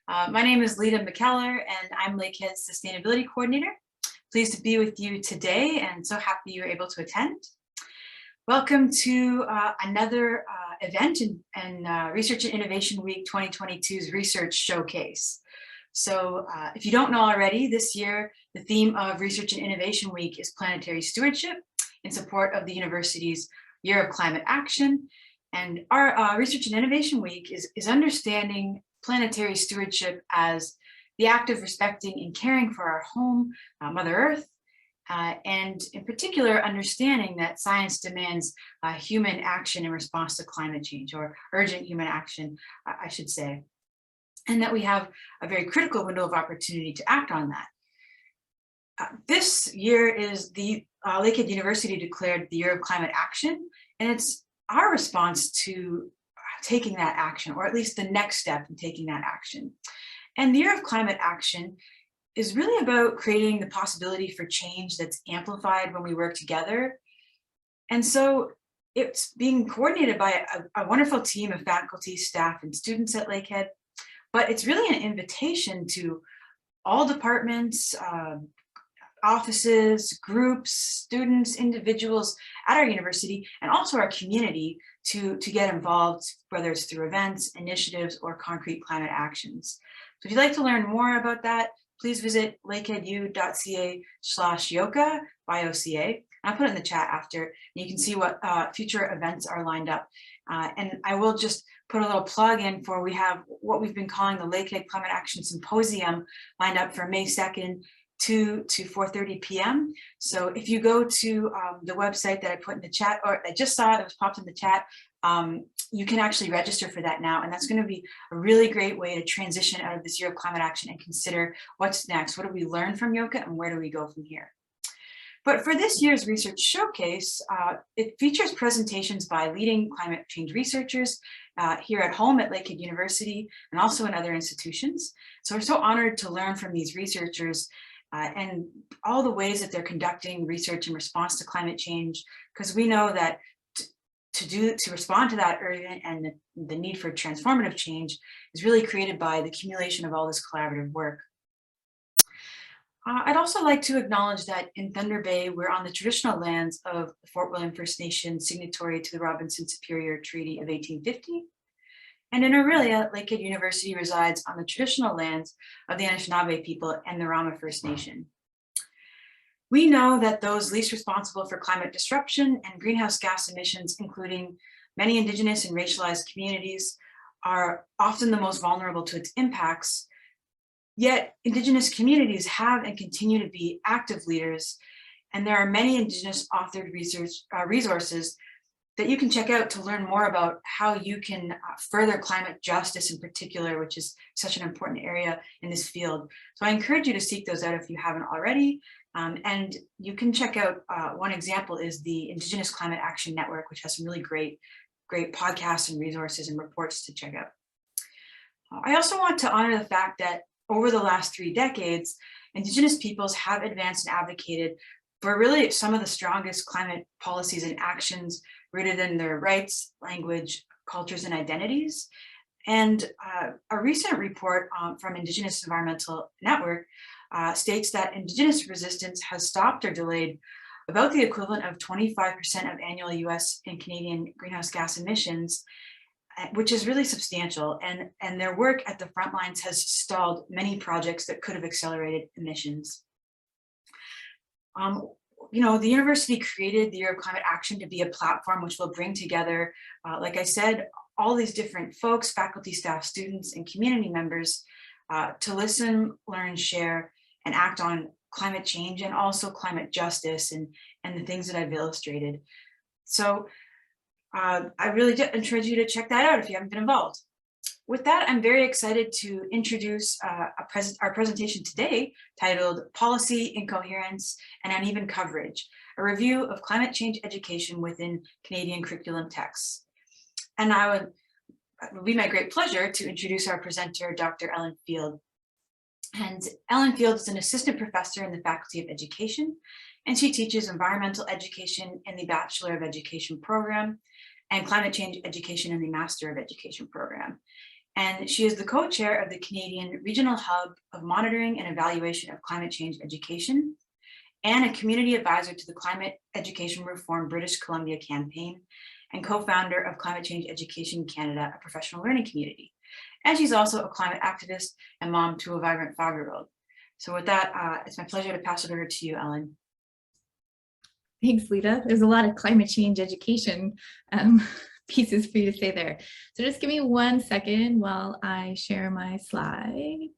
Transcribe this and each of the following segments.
My name is Lita McKellar, and I'm Lakehead's Sustainability Coordinator. Pleased to be with you today, and so happy you were able to attend. Welcome to another event in Research and Innovation Week 2022's Research Showcase. So if you don't know already, this year the theme of Research and Innovation Week is planetary stewardship in support of the university's Year of Climate Action. And our Research and Innovation Week is understanding planetary stewardship as the act of respecting and caring for our home, Mother Earth, and in particular, understanding that science demands human action in response to climate change, or urgent human action, I should say, and that we have a very critical window of opportunity to act on that. This year is the Lakehead University declared the Year of Climate Action, and it's our response to taking that action, or at least the next step in taking that action. And the Year of Climate Action is really about creating the possibility for change that's amplified when we work together. And so it's being coordinated by a wonderful team of faculty, staff, and students at Lakehead, but it's really an invitation to all departments, offices, groups, students, individuals at our university, and also our community to get involved, whether it's through events, initiatives, or concrete climate actions. So if you'd like to learn more about that, please visit lakeheadu.ca/yoca, Y-O-C-A. I'll put it in the chat after, and you can see what future events are lined up. And I will just put a little plug in for, we have what we've been calling the Lakehead Climate Action Symposium lined up for May 2nd, 2 to 4:30 p.m. So if you go to the website that I put in the chat, or I just saw it was popped in the chat, you can actually register for that now. And that's going to be a really great way to transition out of this Year of Climate Action and consider what's next. What do we learn from Yoka, and where do we go from here? But for this year's Research Showcase, it features presentations by leading climate change researchers here at home at Lakehead University and also in other institutions. So we're so honored to learn from these researchers and all the ways that they're conducting research in response to climate change, because we know that to respond to that urgent and the need for transformative change is really created by the accumulation of all this collaborative work. I'd also like to acknowledge that in Thunder Bay, we're on the traditional lands of the Fort William First Nation, signatory to the Robinson Superior Treaty of 1850. And in Aurelia, Lakehead University resides on the traditional lands of the Anishinaabe people and the Rama First Nation. We know that those least responsible for climate disruption and greenhouse gas emissions, including many Indigenous and racialized communities, are often the most vulnerable to its impacts. Yet Indigenous communities have and continue to be active leaders, and there are many Indigenous authored resources that you can check out to learn more about how you can further climate justice in particular, which is such an important area in this field. So I encourage you to seek those out if you haven't already. And you can check out, one example is the Indigenous Climate Action Network, which has some really great podcasts and resources and reports to check out. I also want to honor the fact that over the last 3 decades, Indigenous peoples have advanced and advocated for really some of the strongest climate policies and actions rooted in their rights, language, cultures, and identities. And a recent report from Indigenous Environmental Network states that Indigenous resistance has stopped or delayed about the equivalent of 25% of annual US and Canadian greenhouse gas emissions, which is really substantial. And their work at the front lines has stalled many projects that could have accelerated emissions. You know, the university created the Year of Climate Action to be a platform which will bring together, like I said, all these different folks, faculty, staff, students, and community members to listen, learn, share, and act on climate change and also climate justice and the things that I've illustrated. So I really encourage you to check that out if you haven't been involved. With that, I'm very excited to introduce our presentation today titled Policy, Incoherence, and Uneven Coverage, a review of climate change education within Canadian curriculum texts. And it would be my great pleasure to introduce our presenter, Dr. Ellen Field. And Ellen Field is an assistant professor in the Faculty of Education, and she teaches environmental education in the Bachelor of Education program and climate change education in the Master of Education program. And she is the co-chair of the Canadian Regional Hub of Monitoring and Evaluation of Climate Change Education, and a community advisor to the Climate Education Reform British Columbia campaign, and co-founder of Climate Change Education Canada, a professional learning community. And she's also a climate activist and mom to a vibrant 5-year-old. So with that, it's my pleasure to pass it over to you, Ellen. Thanks, Lita. There's a lot of climate change education pieces for you to say there. So just give me 1 second while I share my slides.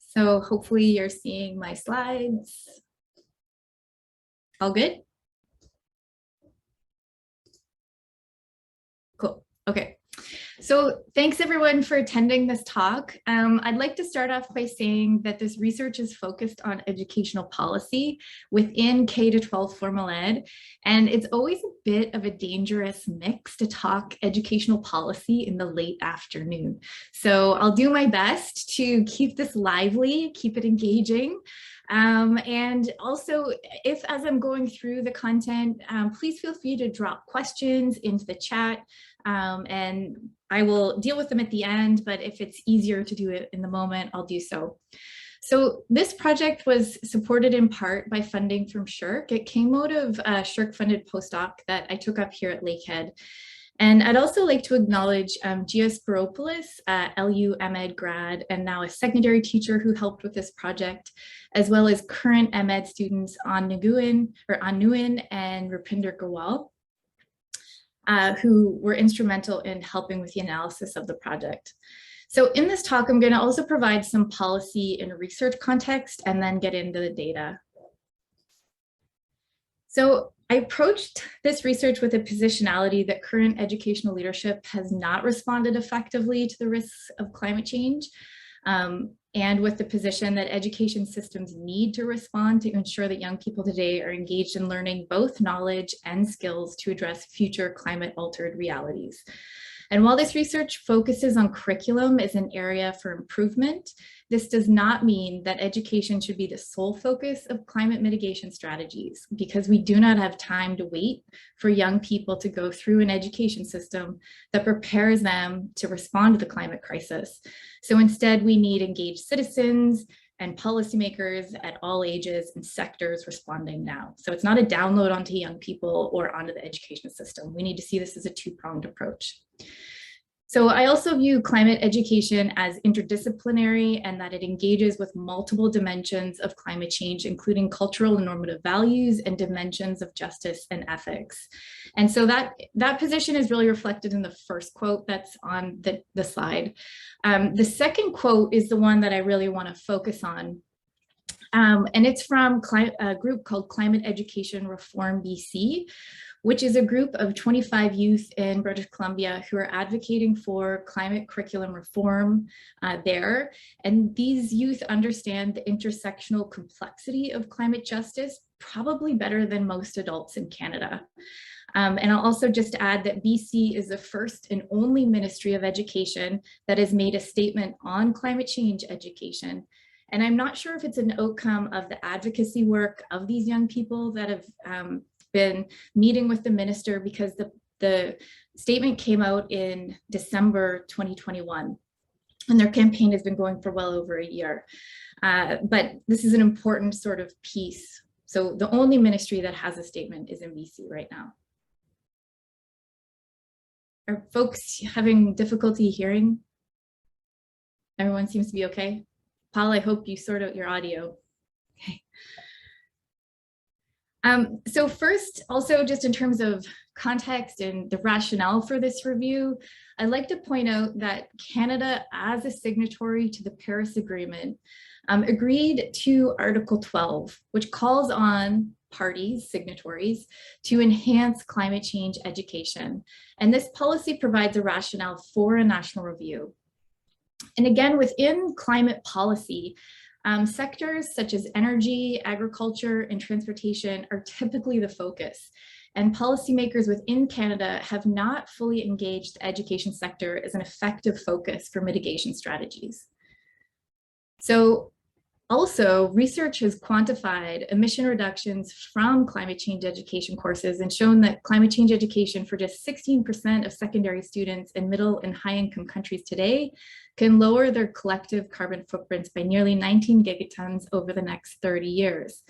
So hopefully you're seeing my slides. All good? Cool. Okay. So thanks everyone for attending this talk. I'd like to start off by saying that this research is focused on educational policy within K-12 formal ed, and it's always a bit of a dangerous mix to talk educational policy in the late afternoon. So I'll do my best to keep this lively, keep it engaging. And also, if as I'm going through the content, please feel free to drop questions into the chat, and I will deal with them at the end, but if it's easier to do it in the moment, I'll do so. So this project was supported in part by funding from SSHRC. It came out of a SSHRC-funded postdoc that I took up here at Lakehead. And I'd also like to acknowledge Gia Spiropoulos, LU MEd grad, and now a secondary teacher who helped with this project, as well as current MEd students An Nguyen and Rupinder Gawal, who were instrumental in helping with the analysis of the project. So in this talk, I'm going to also provide some policy and research context and then get into the data. So I approached this research with a positionality that current educational leadership has not responded effectively to the risks of climate change, and with the position that education systems need to respond to ensure that young people today are engaged in learning both knowledge and skills to address future climate altered realities. And while this research focuses on curriculum as an area for improvement, this does not mean that education should be the sole focus of climate mitigation strategies, because we do not have time to wait for young people to go through an education system that prepares them to respond to the climate crisis. So instead, we need engaged citizens and policymakers at all ages and sectors responding now. So it's not a download onto young people or onto the education system. We need to see this as a two-pronged approach. So I also view climate education as interdisciplinary, and that it engages with multiple dimensions of climate change, including cultural and normative values and dimensions of justice and ethics. And so that position is really reflected in the first quote that's on the slide. The second quote is the one that I really want to focus on. And it's from a group called Climate Education Reform BC, which is a group of 25 youth in British Columbia who are advocating for climate curriculum reform there. And these youth understand the intersectional complexity of climate justice probably better than most adults in Canada. And I'll also just add that BC is the first and only Ministry of Education that has made a statement on climate change education. And I'm not sure if it's an outcome of the advocacy work of these young people that have been meeting with the minister, because the statement came out in December 2021, and their campaign has been going for well over a year. But this is an important sort of piece. So the only ministry that has a statement is in BC right now. Are folks having difficulty hearing? Everyone seems to be okay. Paul, I hope you sort out your audio. Okay. So first, also just in terms of context and the rationale for this review, I'd like to point out that Canada, as a signatory to the Paris Agreement, agreed to Article 12, which calls on parties, signatories, to enhance climate change education. And this policy provides a rationale for a national review. And again, within climate policy, sectors such as energy, agriculture, and transportation are typically the focus. And policymakers within Canada have not fully engaged the education sector as an effective focus for mitigation strategies. So Also, research has quantified emission reductions from climate change education courses and shown that climate change education for just 16% of secondary students in middle and high income countries today can lower their collective carbon footprints by nearly 19 gigatons over the next 30 years.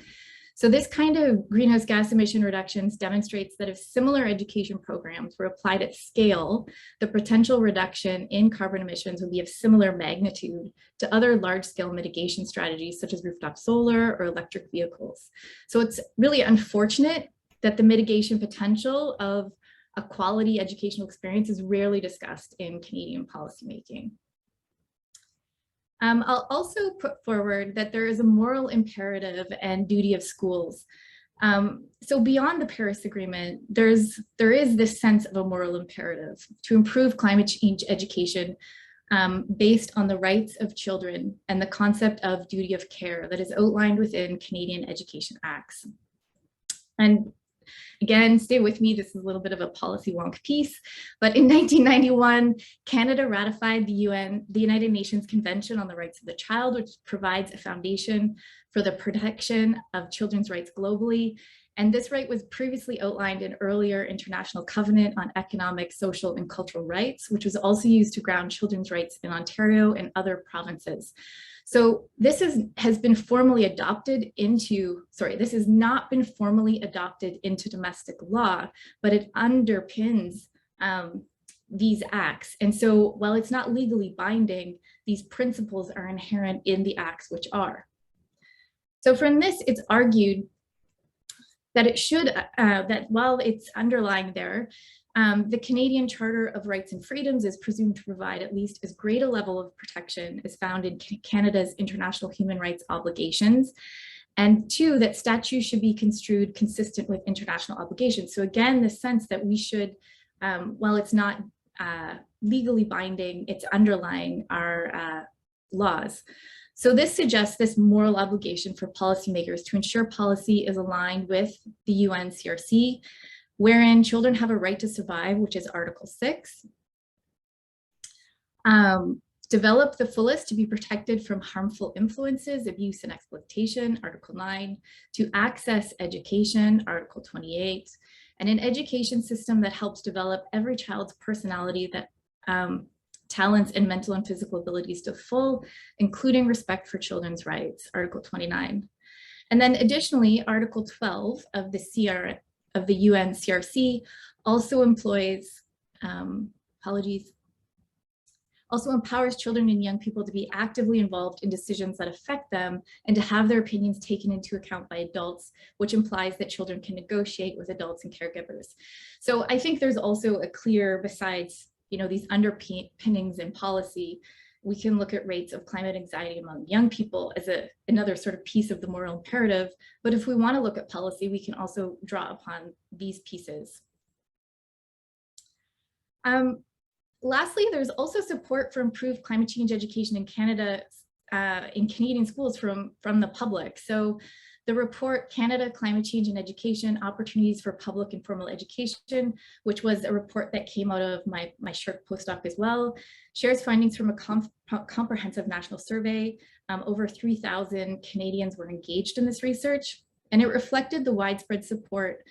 So this kind of greenhouse gas emission reductions demonstrates that if similar education programs were applied at scale, the potential reduction in carbon emissions would be of similar magnitude to other large-scale mitigation strategies such as rooftop solar or electric vehicles. So it's really unfortunate that the mitigation potential of a quality educational experience is rarely discussed in Canadian policymaking. I'll also put forward that there is a moral imperative and duty of schools. So beyond the Paris Agreement, there is this sense of a moral imperative to improve climate change education based on the rights of children and the concept of duty of care that is outlined within Canadian Education Acts. And again, stay with me, this is a little bit of a policy wonk piece, but in 1991, Canada ratified the United Nations Convention on the Rights of the Child, which provides a foundation for the protection of children's rights globally. And this right was previously outlined in earlier international covenant on economic, social, and cultural rights, which was also used to ground children's rights in Ontario and other provinces. So this has been formally adopted into, this has not been formally adopted into domestic law, but it underpins these acts. And so while it's not legally binding, these principles are inherent in the acts which are. So from this, it's argued that it should, that while it's underlying there, the Canadian Charter of Rights and Freedoms is presumed to provide at least as great a level of protection as found in Canada's international human rights obligations. And two, that statutes should be construed consistent with international obligations. So again, the sense that we should, while it's not legally binding, it's underlying our laws. So this suggests this moral obligation for policymakers to ensure policy is aligned with the UNCRC, wherein children have a right to survive, which is Article 6. Develop the fullest to be protected from harmful influences, abuse, and exploitation, Article 9. To access education, Article 28. And an education system that helps develop every child's personality, that talents and mental and physical abilities to full, including respect for children's rights, Article 29. And then additionally, Article 12 of the UNCRC also also empowers children and young people to be actively involved in decisions that affect them and to have their opinions taken into account by adults, which implies that children can negotiate with adults and caregivers. So I think there's also a clear, besides these underpinnings in policy, we can look at rates of climate anxiety among young people as another sort of piece of the moral imperative. But if we want to look at policy, we can also draw upon these pieces. Lastly, there's also support for improved climate change education in Canada, in Canadian schools from the public. So the report, Canada, Climate Change and Education, Opportunities for Public and Formal Education, which was a report that came out of my SSHRC postdoc as well, shares findings from a comprehensive national survey. Over 3,000 Canadians were engaged in this research, and it reflected the widespread support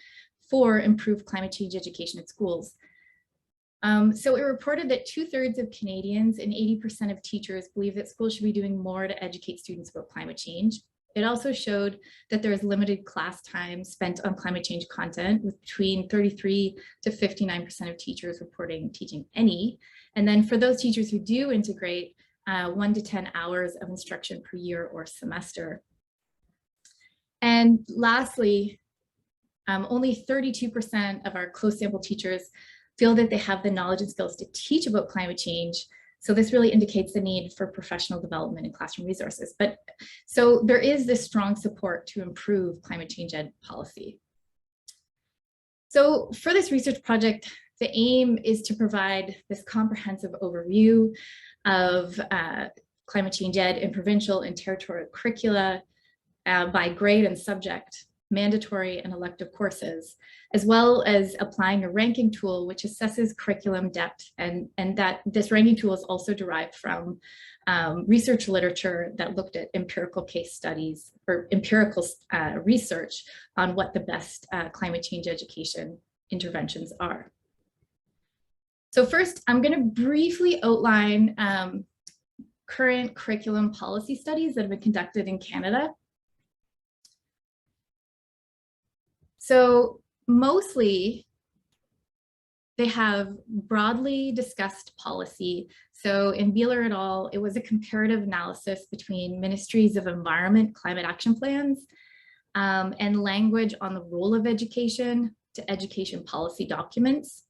for improved climate change education at schools. So it reported that 2/3 of Canadians and 80% of teachers believe that schools should be doing more to educate students about climate change. It also showed that there is limited class time spent on climate change content, with between 33 to 59% of teachers reporting teaching any. And then for those teachers who do integrate, 1 to 10 hours of instruction per year or semester. And lastly, only 32% of our close sample teachers feel that they have the knowledge and skills to teach about climate change. So this really indicates the need for professional development and classroom resources. But so there is this strong support to improve climate change ed policy. So for this research project, the aim is to provide this comprehensive overview of climate change ed in provincial and territorial curricula by grade and subject. mandatory and elective courses, as well as applying a ranking tool which assesses curriculum depth, and that this ranking tool is also derived from research literature that looked at empirical case studies or empirical research on what the best climate change education interventions are. So first, I'm going to briefly outline current curriculum policy studies that have been conducted in Canada. So mostly they have broadly discussed policy. So in Beeler et al., it was a comparative analysis between ministries of environment climate action plans and language on the role of education to education policy documents.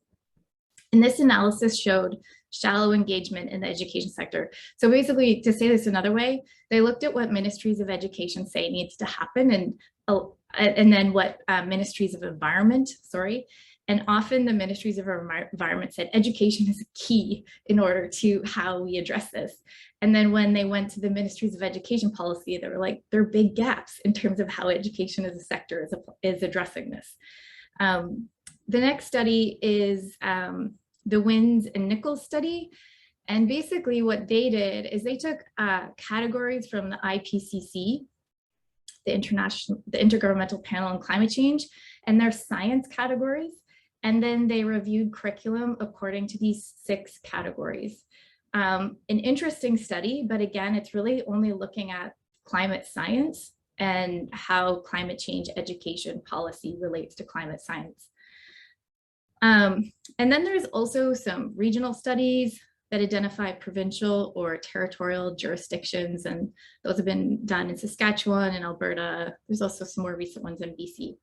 And this analysis showed shallow engagement in the education sector. So basically, to say this another way, they looked at what ministries of education say needs to happen and then what ministries of environment, and often the ministries of environment said education is a key in order to how we address this. And then when they went to the ministries of education policy, they were like, there are big gaps in terms of how education as a sector is addressing this. The next study is the Wins and Nichols study. And basically what they did is they took categories from the IPCC, the Intergovernmental Panel on Climate Change, and their science categories. And then they reviewed curriculum according to these 6 categories. An interesting study, but again, it's really only looking at climate science and how climate change education policy relates to climate science. And then there's also some regional studies that identify provincial or territorial jurisdictions, and those have been done in Saskatchewan and Alberta. There's also some more recent ones in BC.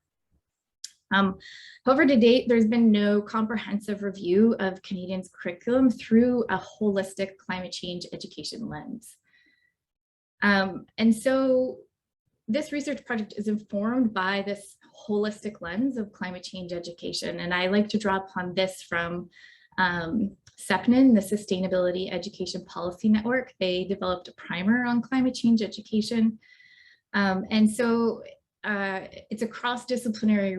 However, to date, there's been no comprehensive review of Canadians' curriculum through a holistic climate change education lens. And so this research project is informed by this holistic lens of climate change education. And I like to draw upon this from SEPNIN, the Sustainability Education Policy Network. They developed a primer on climate change education. And so it's a cross-disciplinary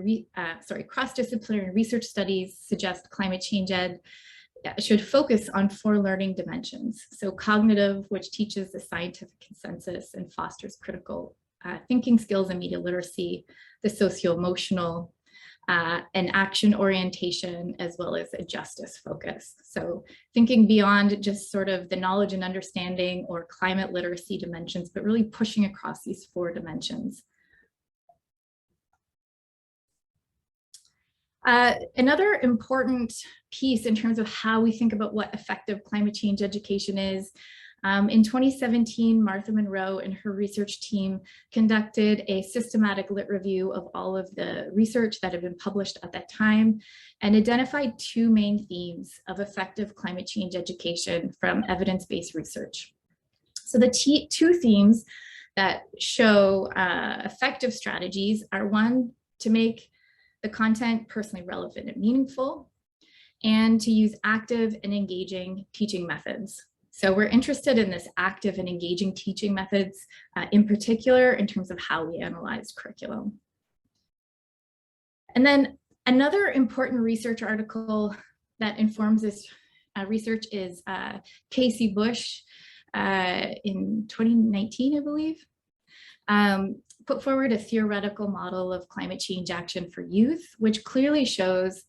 research studies suggest climate change ed should focus on 4 learning dimensions. So cognitive, which teaches the scientific consensus and fosters critical thinking skills and media literacy, the socio-emotional, and action orientation, as well as a justice focus. So thinking beyond just sort of the knowledge and understanding or climate literacy dimensions, but really pushing across these 4 dimensions. Another important piece in terms of how we think about what effective climate change education is, in 2017, Martha Monroe and her research team conducted a systematic lit review of all of the research that had been published at that time and identified 2 main themes of effective climate change education from evidence-based research. So the 2 themes that show effective strategies are, 1, to make the content personally relevant and meaningful, and to use active and engaging teaching methods. So we're interested in this active and engaging teaching methods, in particular in terms of how we analyze curriculum. And then another important research article that informs this research is Casey Bush in 2019, I believe, put forward a theoretical model of climate change action for youth, which clearly shows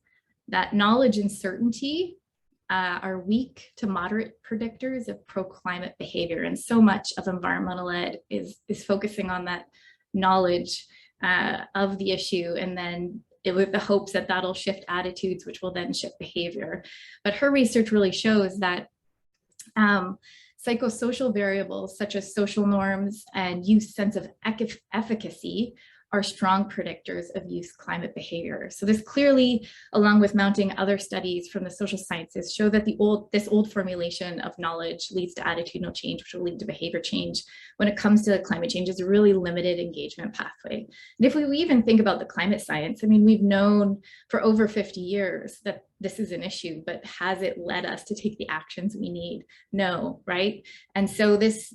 that knowledge and certainty are weak to moderate predictors of pro-climate behavior. And so much of environmental ed is focusing on that knowledge of the issue, and then with the hopes that that'll shift attitudes, which will then shift behavior. But her research really shows that psychosocial variables such as social norms and youth sense of efficacy are strong predictors of youth climate behavior. So this clearly, along with mounting other studies from the social sciences, show that this old formulation of knowledge leads to attitudinal change, which will lead to behavior change. When it comes to climate change, is a really limited engagement pathway. And if we even think about the climate science, I mean, we've known for over 50 years that this is an issue, but has it led us to take the actions we need? No, right? And so this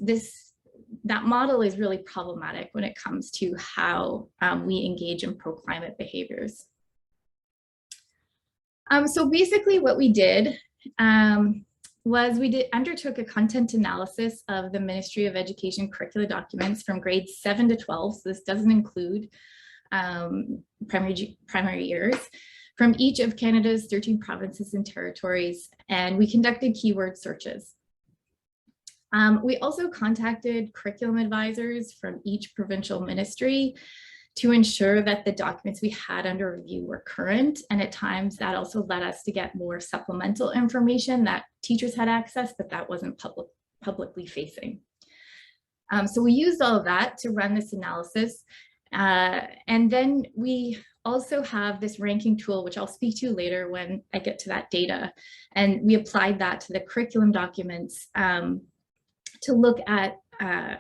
that model is really problematic when it comes to how we engage in pro-climate behaviors. So basically what we did was we undertook a content analysis of the Ministry of Education curricula documents from grades 7 to 12. So this doesn't include primary years, from each of Canada's 13 provinces and territories, and we conducted keyword searches. We also contacted curriculum advisors from each provincial ministry to ensure that the documents we had under review were current, and at times that also led us to get more supplemental information that teachers had access, but that wasn't publicly facing. So we used all of that to run this analysis, and then we also have this ranking tool, which I'll speak to later when I get to that data. And we applied that to the curriculum documents to look at,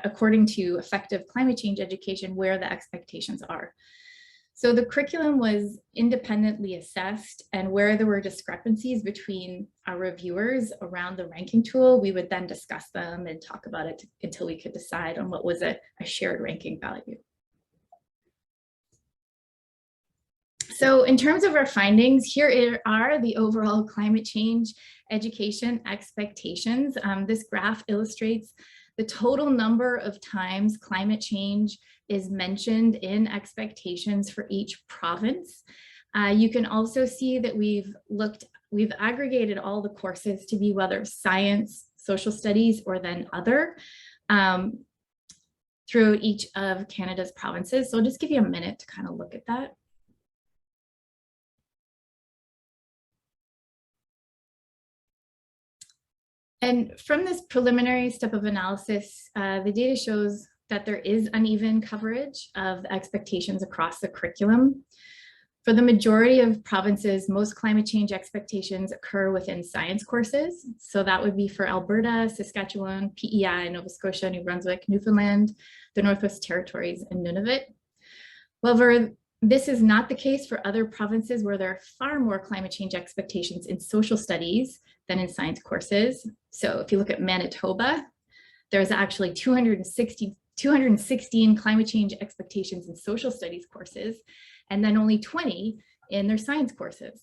according to effective climate change education, where the expectations are. So the curriculum was independently assessed, and where there were discrepancies between our reviewers around the ranking tool, we would then discuss them and talk about it until we could decide on what was a shared ranking value. So in terms of our findings, here are the overall climate change education expectations. This graph illustrates the total number of times climate change is mentioned in expectations for each province. You can also see that we've aggregated all the courses to be whether science, social studies, or then other through each of Canada's provinces. So I'll just give you a minute to kind of look at that. And from this preliminary step of analysis, the data shows that there is uneven coverage of expectations across the curriculum. For the majority of provinces, most climate change expectations occur within science courses. So that would be for Alberta, Saskatchewan, PEI, Nova Scotia, New Brunswick, Newfoundland, the Northwest Territories, and Nunavut. However, this is not the case for other provinces where there are far more climate change expectations in social studies than in science courses. So if you look at Manitoba, there's actually 216 climate change expectations in social studies courses, and then only 20 in their science courses.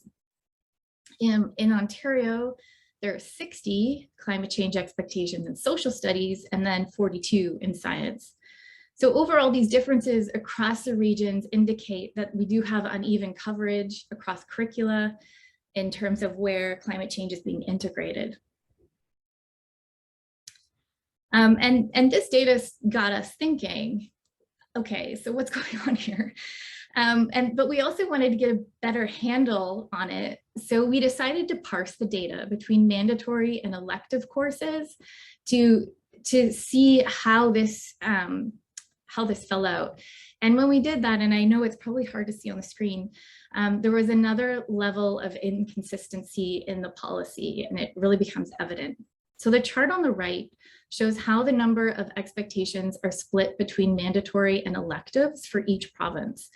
In Ontario, there are 60 climate change expectations in social studies, and then 42 in science. So overall, these differences across the regions indicate that we do have uneven coverage across curricula in terms of where climate change is being integrated. And this data got us thinking, okay, so what's going on here? But we also wanted to get a better handle on it. So we decided to parse the data between mandatory and elective courses to see how this fell out. And when we did that, and I know it's probably hard to see on the screen, there was another level of inconsistency in the policy, and it really becomes evident. So the chart on the right shows how the number of expectations are split between mandatory and electives for each province.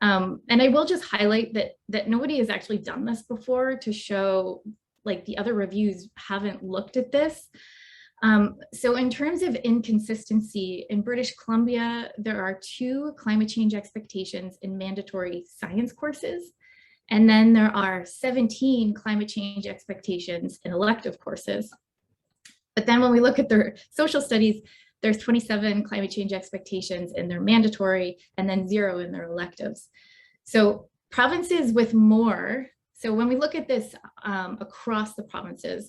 And I will just highlight that nobody has actually done this before to show, like, the other reviews haven't looked at this. So in terms of inconsistency, in British Columbia, there are 2 climate change expectations in mandatory science courses. And then there are 17 climate change expectations in elective courses. But then when we look at their social studies, there's 27 climate change expectations in their mandatory and then 0 in their electives. So provinces with more, so when we look at this across the provinces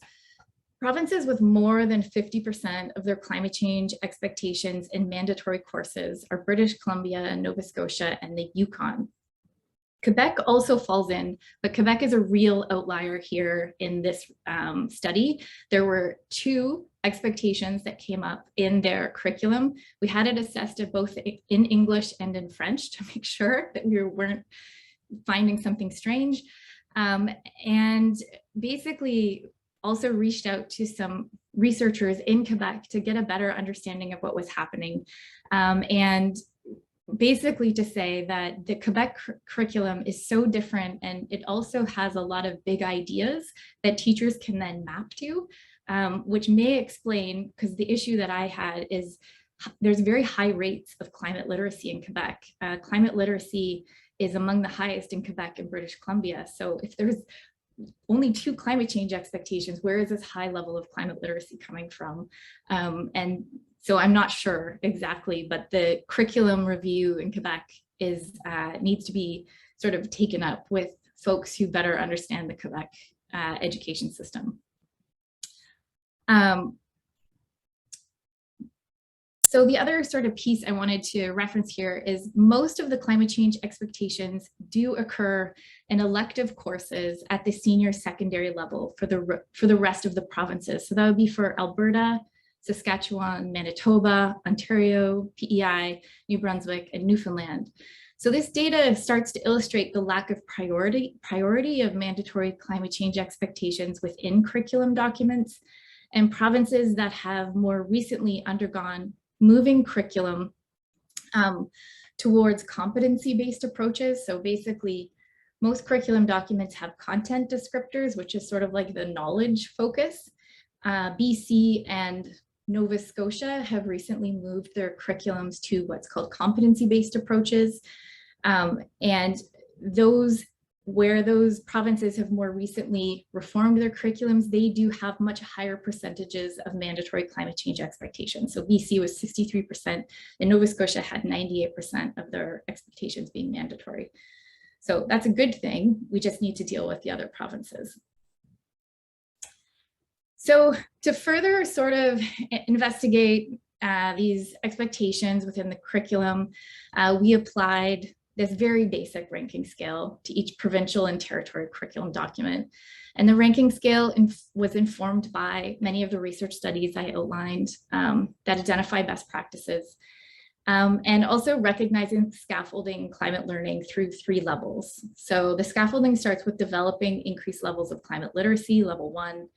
with more than 50% of their climate change expectations in mandatory courses are British Columbia, Nova Scotia, and the Yukon. Quebec also falls in, but Quebec is a real outlier here in this study. There were 2 expectations that came up in their curriculum. We had it assessed at both in English and in French to make sure that we weren't finding something strange. And basically also reached out to some researchers in Quebec to get a better understanding of what was happening. And basically to say that the Quebec curriculum is so different, and it also has a lot of big ideas that teachers can then map to, which may explain, because the issue that I had is there's very high rates of climate literacy in Quebec. Climate literacy is among the highest in Quebec and British Columbia. So if there's only 2 climate change expectations, where is this high level of climate literacy coming from? And so I'm not sure exactly, but the curriculum review in Quebec needs to be sort of taken up with folks who better understand the Quebec education system. So the other sort of piece I wanted to reference here is most of the climate change expectations do occur in elective courses at the senior secondary level for the rest of the provinces. So that would be for Alberta, Saskatchewan, Manitoba, Ontario, PEI, New Brunswick, and Newfoundland. So this data starts to illustrate the lack of priority of mandatory climate change expectations within curriculum documents, and provinces that have more recently undergone moving curriculum towards competency-based approaches. So basically, most curriculum documents have content descriptors, which is sort of like the knowledge focus. BC and Nova Scotia have recently moved their curriculums to what's called competency-based approaches. And where those provinces have more recently reformed their curriculums, they do have much higher percentages of mandatory climate change expectations. So BC was 63% and Nova Scotia had 98% of their expectations being mandatory. So that's a good thing. We just need to deal with the other provinces. So to further sort of investigate these expectations within the curriculum, we applied this very basic ranking scale to each provincial and territory curriculum document. And the ranking scale was informed by many of the research studies I outlined that identify best practices, and also recognizing scaffolding climate learning through 3 levels. So the scaffolding starts with developing increased levels of climate literacy, level 1,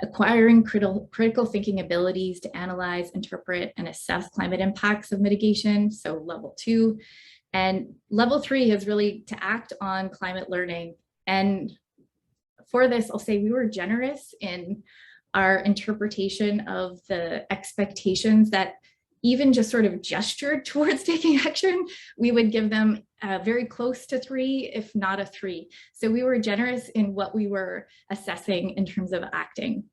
acquiring critical thinking abilities to analyze, interpret, and assess climate impacts of mitigation, so level 2. And level 3 is really to act on climate learning. And for this, I'll say we were generous in our interpretation of the expectations that even just sort of gestured towards taking action. We would give them very close to 3, if not a 3. So we were generous in what we were assessing in terms of acting.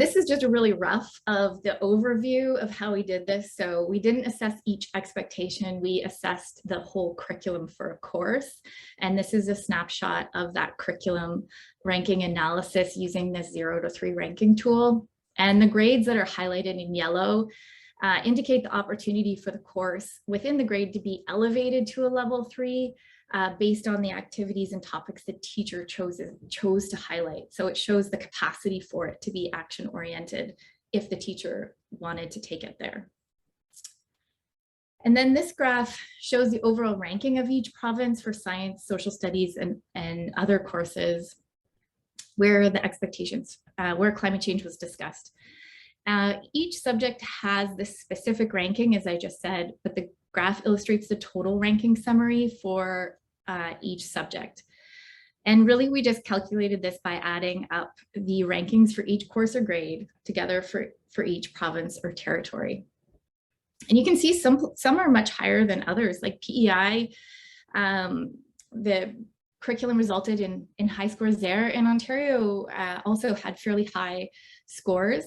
This is just a really rough of the overview of how we did this. So we didn't assess each expectation, we assessed the whole curriculum for a course. And this is a snapshot of that curriculum ranking analysis using this 0 to 3 ranking tool. And the grades that are highlighted in yellow indicate the opportunity for the course within the grade to be elevated to a level 3 based on the activities and topics the teacher chose to highlight. So it shows the capacity for it to be action oriented if the teacher wanted to take it there. And then this graph shows the overall ranking of each province for science, social studies, and other courses where the expectations, where climate change was discussed. Each subject has this specific ranking, as I just said, but the graph illustrates the total ranking summary for each subject. And really, we just calculated this by adding up the rankings for each course or grade together for each province or territory. And you can see some are much higher than others, like PEI. The curriculum resulted in high scores there, and Ontario also had fairly high scores.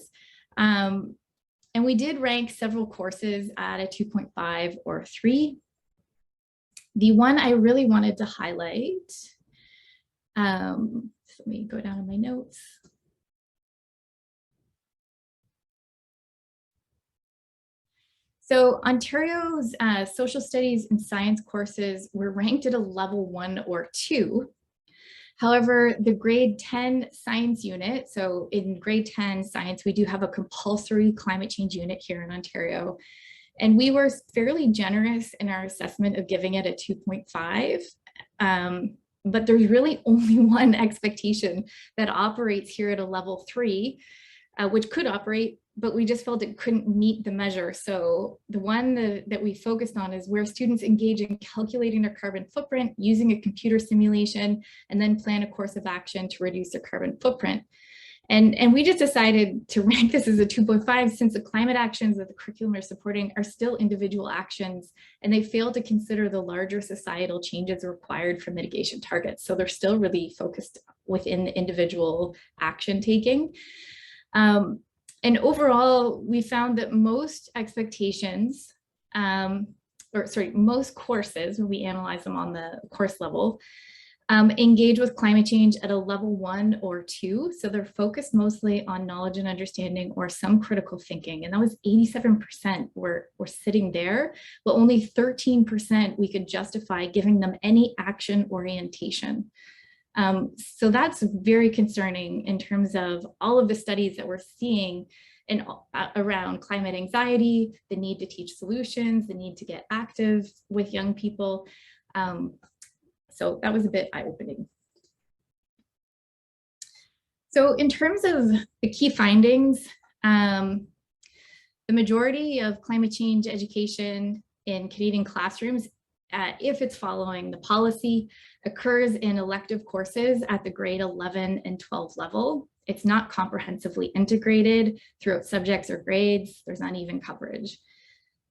And we did rank several courses at a 2.5 or 3. The one I really wanted to highlight, let me go down to my notes. So Ontario's social studies and science courses were ranked at a level 1 or 2. However, the grade 10 science unit, so in grade 10 science, we do have a compulsory climate change unit here in Ontario. And we were fairly generous in our assessment of giving it a 2.5. But there's really only one expectation that operates here at a level 3, which could operate, but we just felt it couldn't meet the measure. So the one that we focused on is where students engage in calculating their carbon footprint using a computer simulation and then plan a course of action to reduce their carbon footprint. And we just decided to rank this as a 2.5 since the climate actions that the curriculum are supporting are still individual actions, and they fail to consider the larger societal changes required for mitigation targets. So they're still really focused within the individual action taking. And overall, we found that most expectations, most courses, when we analyze them on the course level, engage with climate change at a level 1 or 2. So they're focused mostly on knowledge and understanding or some critical thinking. And that was 87% were sitting there, but only 13% we could justify giving them any action orientation. So that's very concerning in terms of all of the studies that we're seeing around climate anxiety, the need to teach solutions, the need to get active with young people. So that was a bit eye-opening. So in terms of the key findings, the majority of climate change education in Canadian classrooms, if it's following the policy, occurs in elective courses at the grade 11 and 12 level. It's not comprehensively integrated throughout subjects or grades. There's uneven coverage.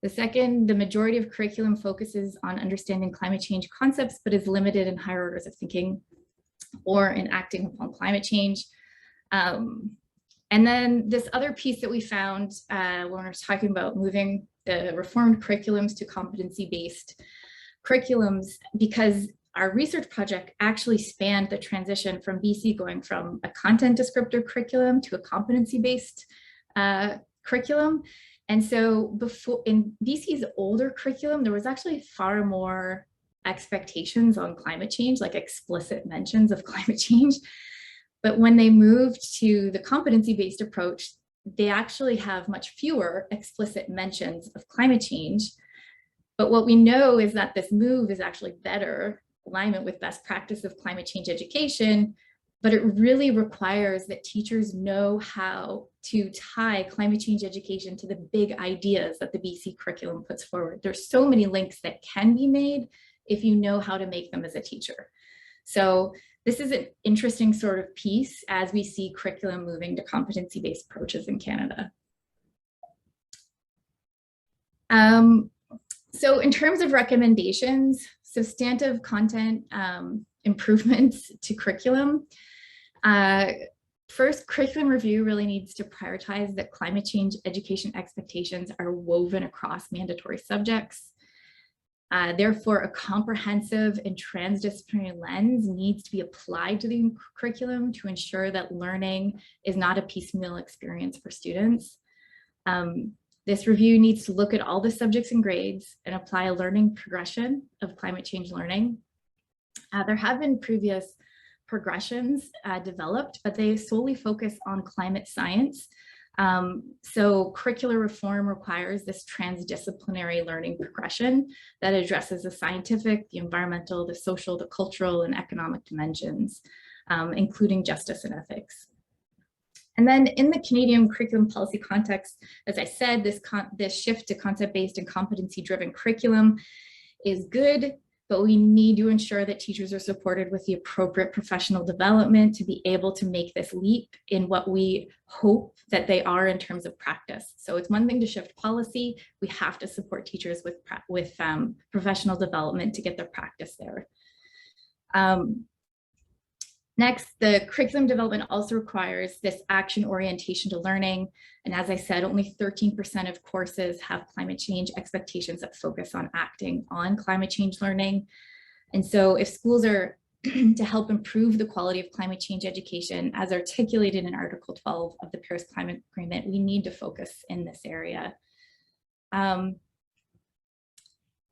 The second, the majority of curriculum focuses on understanding climate change concepts, but is limited in higher orders of thinking or in acting upon climate change. And then this other piece that we found when we're talking about moving the reformed curriculums to competency-based curriculums, because our research project actually spanned the transition from BC going from a content descriptor curriculum to a competency-based curriculum. And so before in BC's older curriculum, there was actually far more expectations on climate change, like explicit mentions of climate change. But when they moved to the competency-based approach, they actually have much fewer explicit mentions of climate change. But what we know is that this move is actually better alignment with best practice of climate change education, but it really requires that teachers know how to tie climate change education to the big ideas that the BC curriculum puts forward. There's so many links that can be made if you know how to make them as a teacher. So this is an interesting sort of piece as we see curriculum moving to competency-based approaches in Canada. So in terms of recommendations, substantive content improvements to curriculum. First, curriculum review really needs to prioritize that climate change education expectations are woven across mandatory subjects. Therefore, a comprehensive and transdisciplinary lens needs to be applied to the curriculum to ensure that learning is not a piecemeal experience for students. This review needs to look at all the subjects and grades and apply a learning progression of climate change learning. There have been previous progressions developed, but they solely focus on climate science. So curricular reform requires this transdisciplinary learning progression that addresses the scientific, the environmental, the social, the cultural, and economic dimensions, including justice and ethics. And then in the Canadian curriculum policy context, as I said, this shift to concept-based and competency-driven curriculum is good, but we need to ensure that teachers are supported with the appropriate professional development to be able to make this leap in what we hope that they are in terms of practice. So it's one thing to shift policy, we have to support teachers with professional development to get their practice there. Next, the curriculum development also requires this action orientation to learning. And as I said, only 13% of courses have climate change expectations that focus on acting on climate change learning. And so if schools are to help improve the quality of climate change education, as articulated in Article 12 of the Paris Climate Agreement, we need to focus in this area. And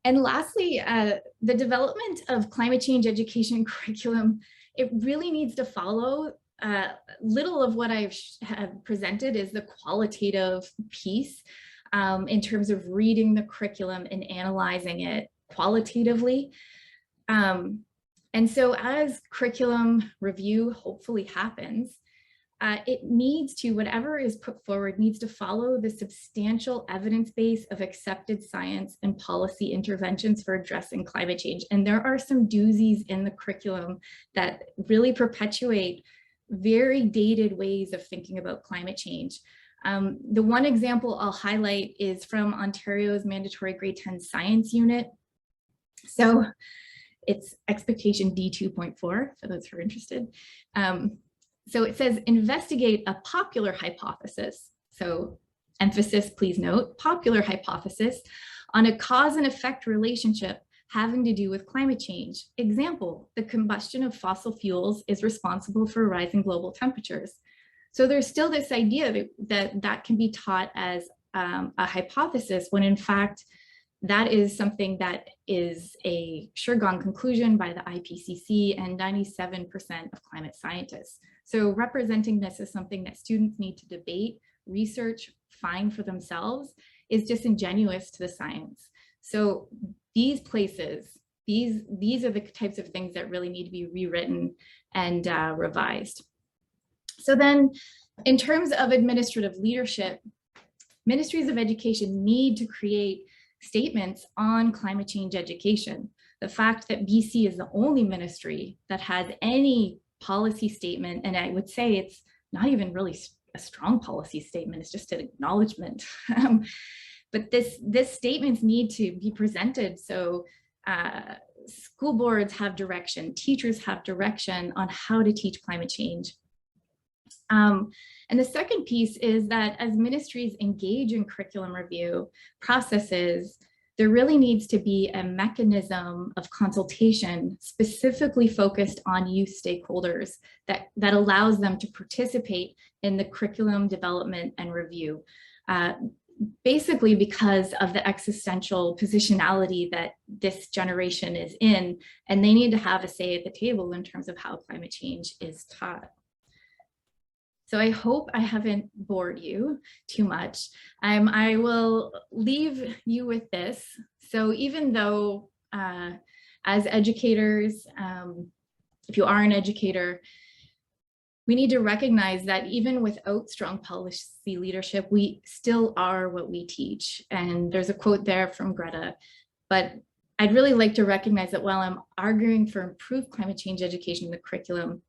lastly, the development of climate change education curriculum, it really needs to follow. Little of what I've presented is the qualitative piece in terms of reading the curriculum and analyzing it qualitatively. And so as curriculum review hopefully happens, it needs to, whatever is put forward, needs to follow the substantial evidence base of accepted science and policy interventions for addressing climate change. And there are some doozies in the curriculum that really perpetuate very dated ways of thinking about climate change. The one example I'll highlight is from Ontario's mandatory grade 10 science unit. So it's expectation D2.4 for those who are interested. So it says investigate a popular hypothesis. So emphasis, please note, popular hypothesis on a cause and effect relationship having to do with climate change. Example, the combustion of fossil fuels is responsible for rising global temperatures. So there's still this idea that can be taught as a hypothesis when in fact, that is something that is a sure gone conclusion by the IPCC and 97% of climate scientists. So representing this as something that students need to debate, research, find for themselves is disingenuous to the science. So these places, these are the types of things that really need to be rewritten and revised. So then in terms of administrative leadership, ministries of education need to create statements on climate change education. The fact that BC is the only ministry that has any policy statement, and I would say it's not even really a strong policy statement, it's just an acknowledgement. But this statements need to be presented so school boards have direction, teachers have direction on how to teach climate change. And the second piece is that as ministries engage in curriculum review processes, there really needs to be a mechanism of consultation specifically focused on youth stakeholders that allows them to participate in the curriculum development and review. Basically because of the existential positionality that this generation is in, and they need to have a say at the table in terms of how climate change is taught. So I hope I haven't bored you too much. I will leave you with this. So even though as educators, if you are an educator, we need to recognize that even without strong policy leadership, we still are what we teach. And there's a quote there from Greta, but I'd really like to recognize that while I'm arguing for improved climate change education in the curriculum,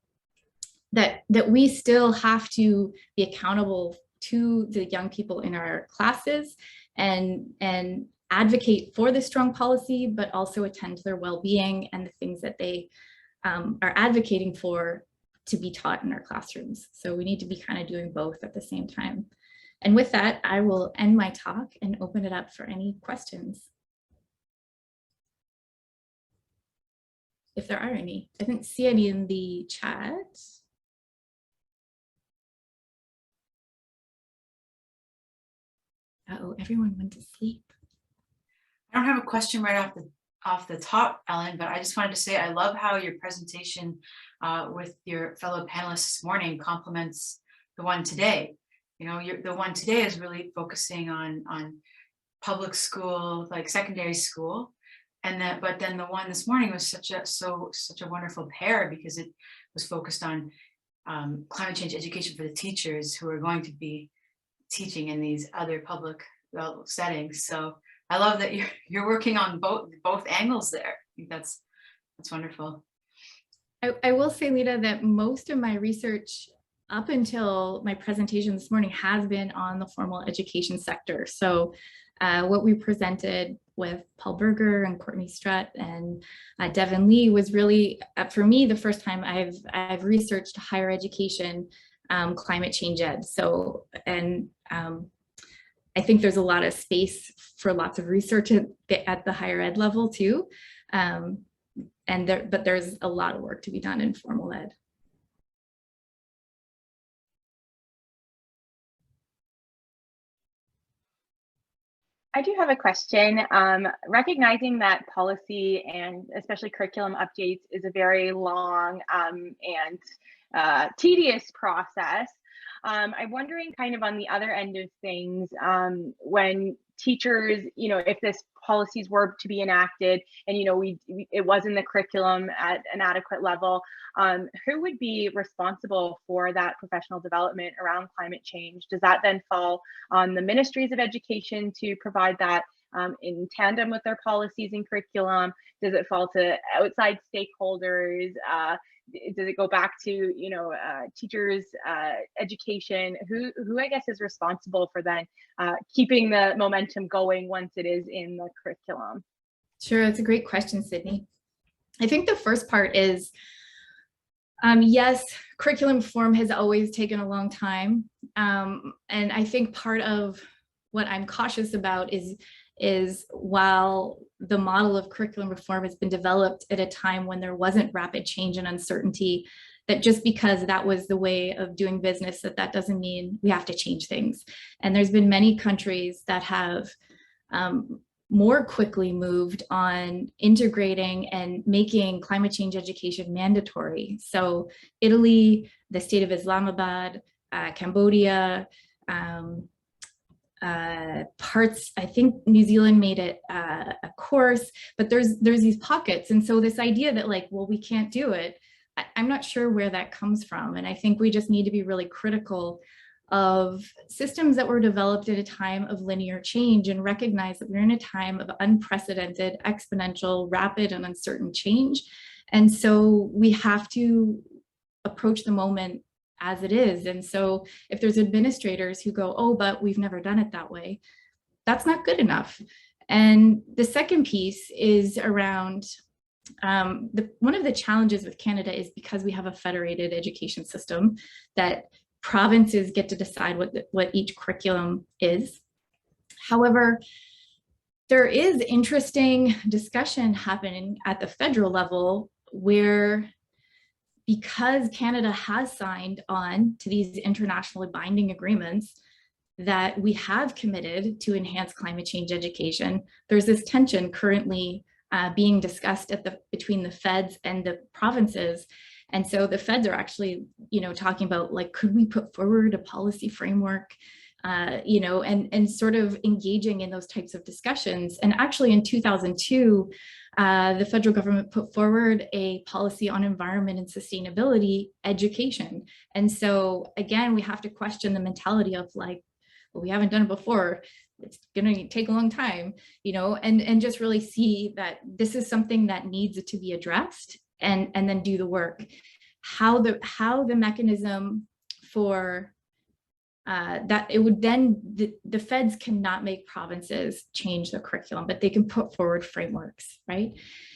that we still have to be accountable to the young people in our classes and advocate for the strong policy, but also attend to their well-being and the things that they are advocating for to be taught in our classrooms. So we need to be kind of doing both at the same time. And with that, I will end my talk and open it up for any questions. If there are any. I didn't see any in the chat. Uh-oh, everyone went to sleep. I don't have a question right off the top, Ellen, but I just wanted to say I love how your presentation with your fellow panelists this morning complements the one today. You know, the one today is really focusing on public school, like secondary school, and but then the one this morning was such a wonderful pair because it was focused on climate change education for the teachers who are going to be teaching in these other public settings. So I love that you're working on both angles there. I think that's wonderful. I will say, Lita, that most of my research up until my presentation this morning has been on the formal education sector. So what we presented with Paul Berger and Courtney Strutt and Devin Lee was really, for me, the first time I've researched higher education climate change ed. So, and I think there's a lot of space for lots of research at the higher ed level too. But there's a lot of work to be done in formal ed. I do have a question. Recognizing that policy and especially curriculum updates is a very long and tedious process, I'm wondering kind of on the other end of things, when teachers, you know, if this policies were to be enacted and, you know, it was in the curriculum at an adequate level, who would be responsible for that professional development around climate change? Does that then fall on the ministries of education to provide that in tandem with their policies and curriculum? Does it fall to outside stakeholders? does it go back to, you know, teachers' education? Who I guess is responsible for then keeping the momentum going once it is in the curriculum? Sure, that's a great question, Sydney. I think the first part is, yes, curriculum reform has always taken a long time. And I think part of what I'm cautious about is while the model of curriculum reform has been developed at a time when there wasn't rapid change and uncertainty, that just because that was the way of doing business, that doesn't mean we have to change things. And there's been many countries that have more quickly moved on integrating and making climate change education mandatory. So Italy, the state of Islamabad, Cambodia, parts, I think New Zealand made it a course, but there's these pockets. And so this idea that like, well, we can't do it, I'm not sure where that comes from. And I think we just need to be really critical of systems that were developed at a time of linear change and recognize that we're in a time of unprecedented, exponential, rapid, and uncertain change. And so we have to approach the moment as it is. And so if there's administrators who go, oh, but we've never done it that way, that's not good enough. And the second piece is around one of the challenges with Canada is because we have a federated education system that provinces get to decide what each curriculum is. However, there is interesting discussion happening at the federal level where, because Canada has signed on to these internationally binding agreements that we have committed to enhance climate change education, there's this tension currently being discussed between the feds and the provinces. And so the feds are actually, you know, talking about like, could we put forward a policy framework, you know, and sort of engaging in those types of discussions. And actually in 2002, the federal government put forward a policy on environment and sustainability education. And so again, we have to question the mentality of like, well, we haven't done it before, it's going to take a long time, you know, and just really see that this is something that needs to be addressed and then do the work. How the mechanism for that it would then, the feds cannot make provinces change the curriculum, but they can put forward frameworks, right?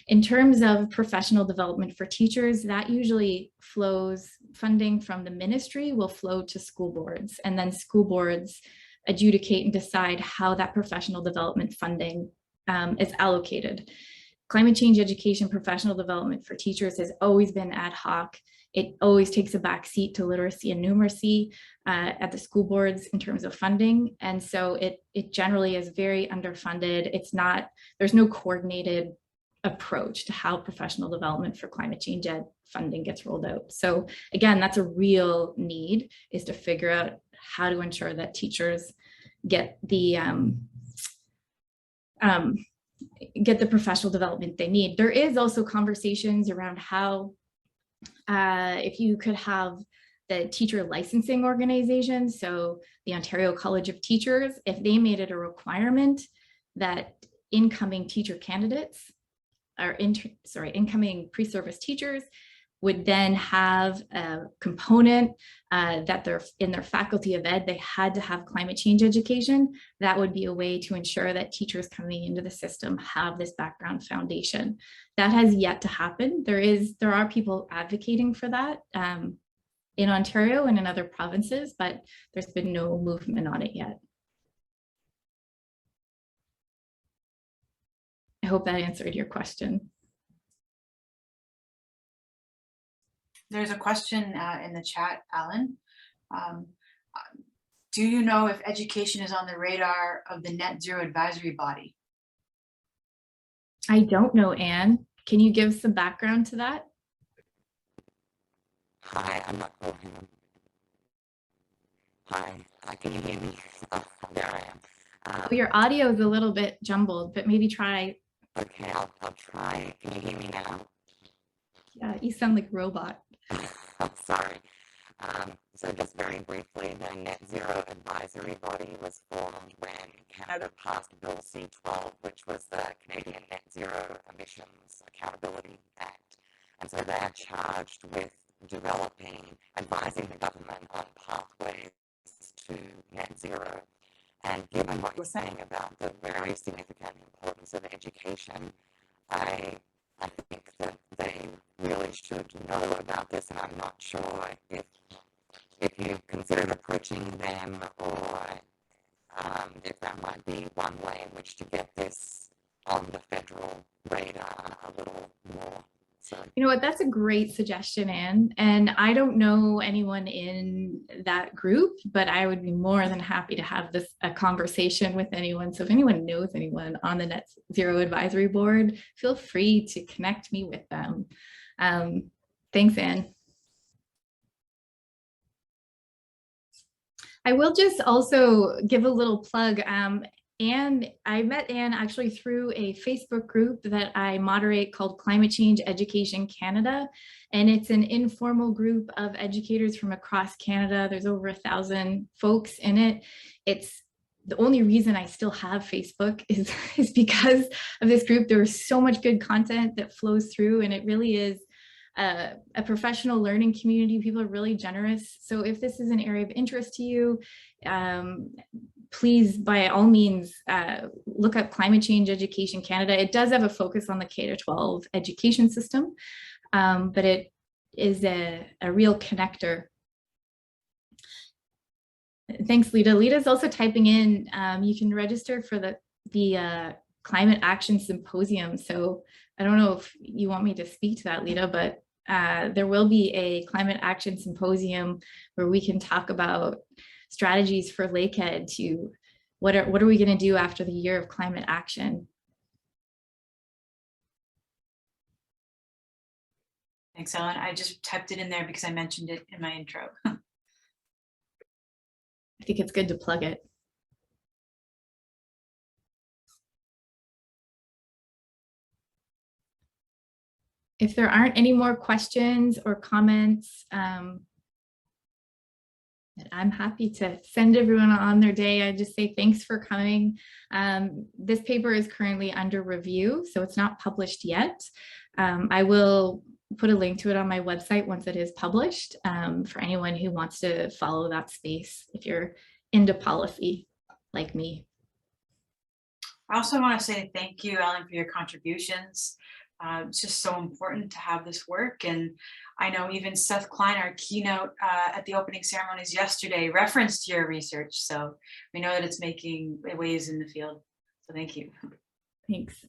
In terms of professional development for teachers, that usually flows, funding from the ministry will flow to school boards, and then school boards adjudicate and decide how that professional development funding is allocated. Climate change education professional development for teachers has always been ad hoc. It always takes a back seat to literacy and numeracy at the school boards in terms of funding. And so it generally is very underfunded. It's not, there's no coordinated approach to how professional development for climate change ed funding gets rolled out. So again, that's a real need, is to figure out how to ensure that teachers get the professional development they need. There is also conversations around how if you could have the teacher licensing organization, so the Ontario College of Teachers, if they made it a requirement that incoming teacher candidates or incoming pre-service teachers would then have a component that they're in their faculty of ed, they had to have climate change education. That would be a way to ensure that teachers coming into the system have this background foundation. That has yet to happen. There are people advocating for that in Ontario and in other provinces, but there's been no movement on it yet. I hope that answered your question. There's a question in the chat, Alan. Do you know if education is on the radar of the Net Zero Advisory Body? I don't know, Anne. Can you give some background to that? Hi, I'm not oh, hang on. Hi, can you hear me? Oh, there I am. Your audio is a little bit jumbled, but maybe try. Okay, I'll try. Can you hear me now? Yeah, you sound like a robot. Sorry. So just very briefly, the Net Zero Advisory Body was formed when Canada passed Bill C-12, which was the Canadian Net Zero Emissions Accountability Act. And so they're charged with advising the government on pathways to net zero. And given what you're saying about the very significant importance of education, I think that they really should know about this, and I'm not sure if you've considered approaching them, or if that might be one way in which to get this on the federal radar a little more. So. You know what, that's a great suggestion, Anne. And I don't know anyone in that group, but I would be more than happy to have a conversation with anyone. So if anyone knows anyone on the Net Zero Advisory Board, feel free to connect me with them. Thanks, Anne. I will just also give a little plug. I met Anne actually through a Facebook group that I moderate called Climate Change Education Canada. And it's an informal group of educators from across Canada. There's over 1,000 folks in it. It's the only reason I still have Facebook is because of this group. There is so much good content that flows through, and it really is a professional learning community. People are really generous. So if this is an area of interest to you, please, by all means, look up Climate Change Education Canada. It does have a focus on the K-12 education system, but it is a real connector. Thanks, Lita. Lita's also typing in, you can register for the Climate Action Symposium. So I don't know if you want me to speak to that, Lita, but there will be a Climate Action Symposium where we can talk about strategies for Lakehead to what are we going to do after the year of climate action. Thanks, Ellen. I just typed it in there because I mentioned it in my intro. I think it's good to plug it. If there aren't any more questions or comments, I'm happy to send everyone on their day. I just say thanks for coming. This paper is currently under review, so it's not published yet. I will put a link to it on my website once it is published, for anyone who wants to follow that space if you're into policy like me. I also want to say thank you, Ellen, for your contributions. It's just so important to have this work. And I know even Seth Klein, our keynote at the opening ceremonies yesterday, referenced your research. So we know that it's making waves in the field. So thank you. Thanks.